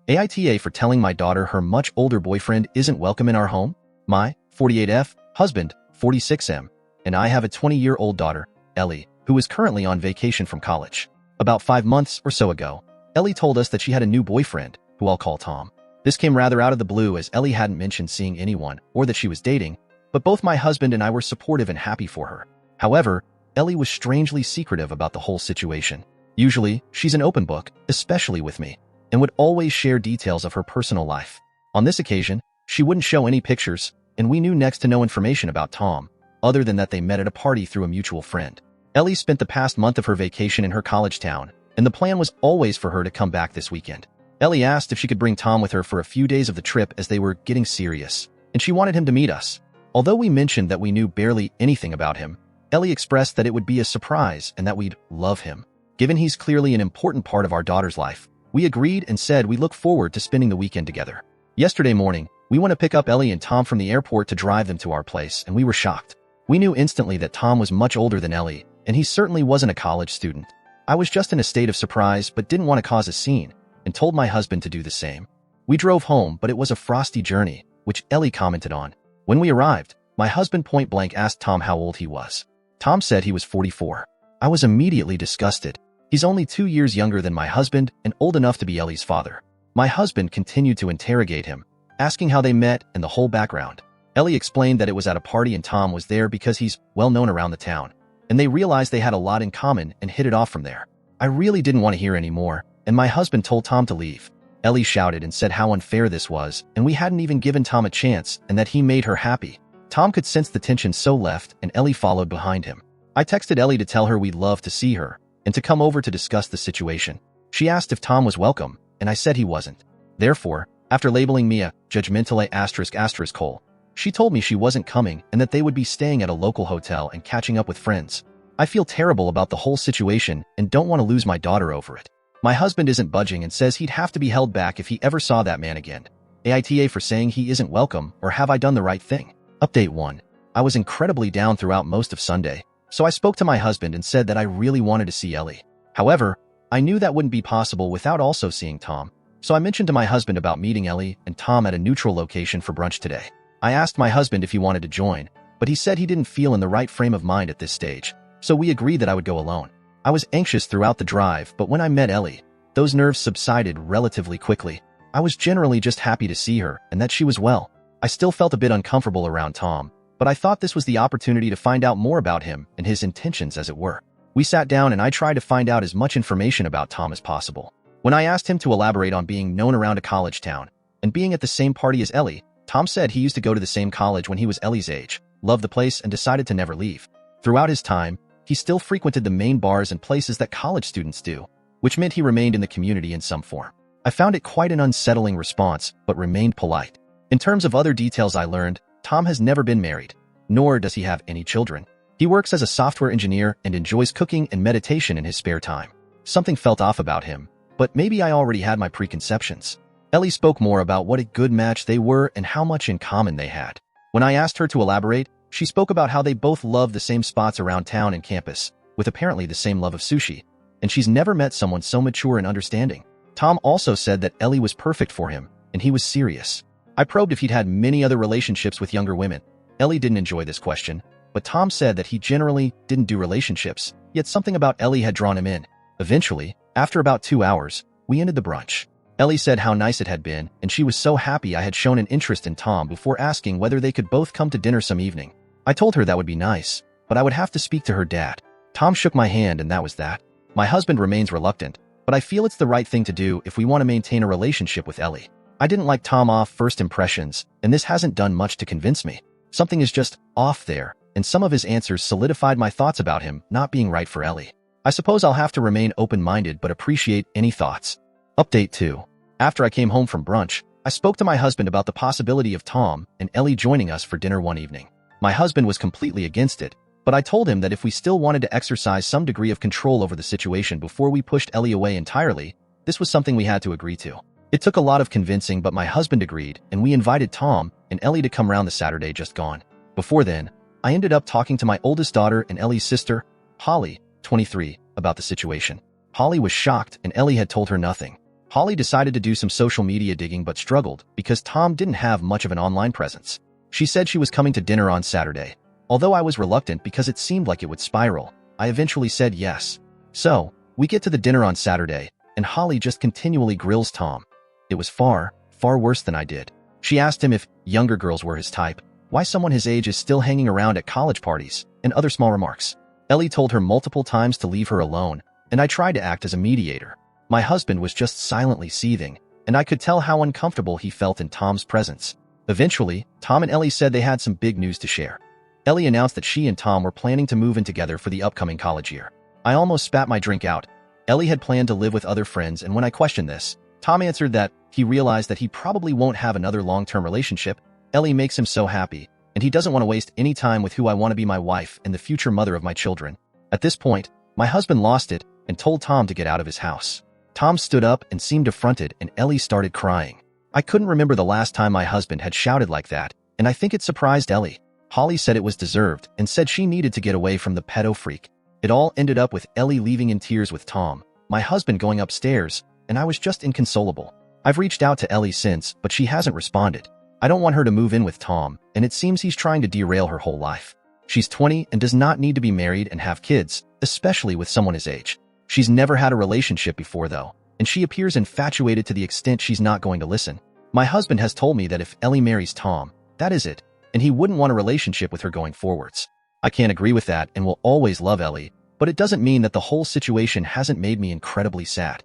AITA for telling my daughter her much older boyfriend isn't welcome in our home? My 48F husband, 46M, and I have a 20-year-old daughter, Ellie, who is currently on vacation from college. About 5 months or so ago, Ellie told us that she had a new boyfriend, who I'll call Tom. This came rather out of the blue as Ellie hadn't mentioned seeing anyone or that she was dating, but both my husband and I were supportive and happy for her. However, Ellie was strangely secretive about the whole situation. Usually, she's an open book, especially with me, and would always share details of her personal life. On this occasion, she wouldn't show any pictures, and we knew next to no information about Tom, other than that they met at a party through a mutual friend. Ellie spent the past month of her vacation in her college town, and the plan was always for her to come back this weekend. Ellie asked if she could bring Tom with her for a few days of the trip as they were getting serious, and she wanted him to meet us. Although we mentioned that we knew barely anything about him, Ellie expressed that it would be a surprise and that we'd love him. Given he's clearly an important part of our daughter's life, we agreed and said we look forward to spending the weekend together. Yesterday morning, we went to pick up Ellie and Tom from the airport to drive them to our place, and we were shocked. We knew instantly that Tom was much older than Ellie, and he certainly wasn't a college student. I was just in a state of surprise but didn't want to cause a scene, and told my husband to do the same. We drove home, but it was a frosty journey, which Ellie commented on. When we arrived, my husband point-blank asked Tom how old he was. Tom said he was 44. I was immediately disgusted. He's only 2 years younger than my husband and old enough to be Ellie's father. My husband continued to interrogate him, asking how they met and the whole background. Ellie explained that it was at a party and Tom was there because he's well known around the town, and they realized they had a lot in common and hit it off from there. I really didn't want to hear any more, and my husband told Tom to leave. Ellie shouted and said how unfair this was, and we hadn't even given Tom a chance and that he made her happy. Tom could sense the tension, so left, and Ellie followed behind him. I texted Ellie to tell her we'd love to see her and to come over to discuss the situation. She asked if Tom was welcome, and I said he wasn't. Therefore, after labeling me a judgmental ***, she told me she wasn't coming and that they would be staying at a local hotel and catching up with friends. I feel terrible about the whole situation and don't want to lose my daughter over it. My husband isn't budging and says he'd have to be held back if he ever saw that man again. AITA for saying he isn't welcome, or have I done the right thing? Update 1. I was incredibly down throughout most of Sunday, so I spoke to my husband and said that I really wanted to see Ellie. However, I knew that wouldn't be possible without also seeing Tom, so I mentioned to my husband about meeting Ellie and Tom at a neutral location for brunch today. I asked my husband if he wanted to join, but he said he didn't feel in the right frame of mind at this stage, so we agreed that I would go alone. I was anxious throughout the drive, but when I met Ellie, those nerves subsided relatively quickly. I was generally just happy to see her and that she was well. I still felt a bit uncomfortable around Tom, but I thought this was the opportunity to find out more about him and his intentions, as it were. We sat down and I tried to find out as much information about Tom as possible. When I asked him to elaborate on being known around a college town and being at the same party as Ellie, Tom said he used to go to the same college when he was Ellie's age, loved the place, and decided to never leave. Throughout his time, he still frequented the main bars and places that college students do, which meant he remained in the community in some form. I found it quite an unsettling response, but remained polite. In terms of other details I learned, Tom has never been married, nor does he have any children. He works as a software engineer and enjoys cooking and meditation in his spare time. Something felt off about him, but maybe I already had my preconceptions. Ellie spoke more about what a good match they were and how much in common they had. When I asked her to elaborate, she spoke about how they both love the same spots around town and campus, with apparently the same love of sushi, and she's never met someone so mature and understanding. Tom also said that Ellie was perfect for him, and he was serious. I probed if he'd had many other relationships with younger women. Ellie didn't enjoy this question, but Tom said that he generally didn't do relationships, yet something about Ellie had drawn him in. Eventually, after about 2 hours, we ended the brunch. Ellie said how nice it had been, and she was so happy I had shown an interest in Tom before asking whether they could both come to dinner some evening. I told her that would be nice, but I would have to speak to her dad. Tom shook my hand and that was that. My husband remains reluctant, but I feel it's the right thing to do if we want to maintain a relationship with Ellie. I didn't like Tom off first impressions, and this hasn't done much to convince me. Something is just off there, and some of his answers solidified my thoughts about him not being right for Ellie. I suppose I'll have to remain open-minded but appreciate any thoughts. Update 2. After I came home from brunch, I spoke to my husband about the possibility of Tom and Ellie joining us for dinner one evening. My husband was completely against it, but I told him that if we still wanted to exercise some degree of control over the situation before we pushed Ellie away entirely, this was something we had to agree to. It took a lot of convincing, but my husband agreed, and we invited Tom and Ellie to come round the Saturday just gone. Before then, I ended up talking to my oldest daughter and Ellie's sister, Holly, 23, about the situation. Holly was shocked and Ellie had told her nothing. Holly decided to do some social media digging but struggled because Tom didn't have much of an online presence. She said she was coming to dinner on Saturday. Although I was reluctant because it seemed like it would spiral, I eventually said yes. So, we get to the dinner on Saturday, and Holly just continually grills Tom. It was far worse than I did. She asked him if younger girls were his type, why someone his age is still hanging around at college parties, and other small remarks. Ellie told her multiple times to leave her alone, and I tried to act as a mediator. My husband was just silently seething, and I could tell how uncomfortable he felt in Tom's presence. Eventually, Tom and Ellie said they had some big news to share. Ellie announced that she and Tom were planning to move in together for the upcoming college year. I almost spat my drink out. Ellie had planned to live with other friends, and when I questioned this, Tom answered that he realized that he probably won't have another long-term relationship. Ellie makes him so happy, and he doesn't want to waste any time with who I want to be my wife and the future mother of my children. At this point, my husband lost it and told Tom to get out of his house. Tom stood up and seemed affronted, and Ellie started crying. I couldn't remember the last time my husband had shouted like that, and I think it surprised Ellie. Holly said it was deserved and said she needed to get away from the pedo freak. It all ended up with Ellie leaving in tears with Tom, my husband going upstairs, and I was just inconsolable. I've reached out to Ellie since, but she hasn't responded. I don't want her to move in with Tom, and it seems he's trying to derail her whole life. She's 20 and does not need to be married and have kids, especially with someone his age. She's never had a relationship before though, and she appears infatuated to the extent she's not going to listen. My husband has told me that if Ellie marries Tom, that is it, and he wouldn't want a relationship with her going forwards. I can't agree with that and will always love Ellie, but it doesn't mean that the whole situation hasn't made me incredibly sad.